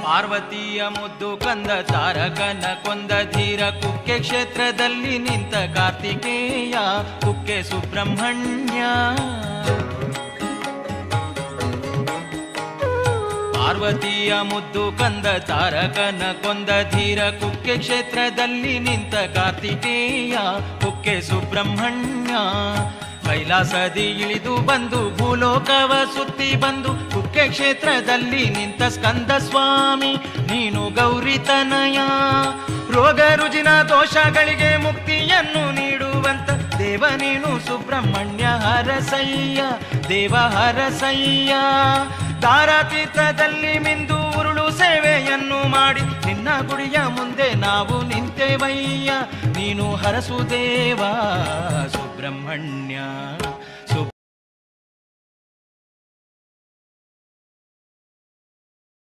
ಪಾರ್ವತಿಯ ಮುದ್ದು ಕಂದ ತಾರಕನ ಕೊಂದ ಧೀರ ಕುಕ್ಕೆ ಕ್ಷೇತ್ರದಲ್ಲಿ ನಿಂತ ಕಾರ್ತಿಕೇಯ ಕುಕ್ಕೆ ಸುಬ್ರಹ್ಮಣ್ಯ. ಪಾರ್ವತಿಯ ಮುದ್ದು ಕಂದ ತಾರಕನ ಕೊಂದ ಧೀರ ಕುಕ್ಕೆ ಕ್ಷೇತ್ರದಲ್ಲಿ ನಿಂತ ಕಾರ್ತಿಕೇಯ ಕುಕ್ಕೆ ಸುಬ್ರಹ್ಮಣ್ಯ. ಕೈಲಾಸದಿ ಇಳಿದು ಬಂದು ಭೂಲೋಕವ ಸುತ್ತಿ ಬಂದು ಕುಕ್ಕೆ ಕ್ಷೇತ್ರದಲ್ಲಿ ನಿಂತ ಸ್ಕಂದ ಸ್ವಾಮಿ ನೀನು ಗೌರಿತನಯ. ರೋಗ ರುಜಿನ ದೋಷಗಳಿಗೆ ಮುಕ್ತಿಯನ್ನು ನೀಡುವಂತ ದೇವ ನೀನು ಸುಬ್ರಹ್ಮಣ್ಯ ಹರಸಯ್ಯ ದೇವ ಹರಸಯ್ಯ. ತಾರಾತೀರ್ಥದಲ್ಲಿ ಮಿಂದು ಉರುಳು ಸೇವೆಯನ್ನು ಮಾಡಿ ನಿನ್ನ ಗುಡಿಯ ಮುಂದೆ ನಾವು ನಿಂತೆವಯ್ಯ. ನೀನು ಹರಸುದೇವ ಸುಬ್ರಹ್ಮಣ್ಯ.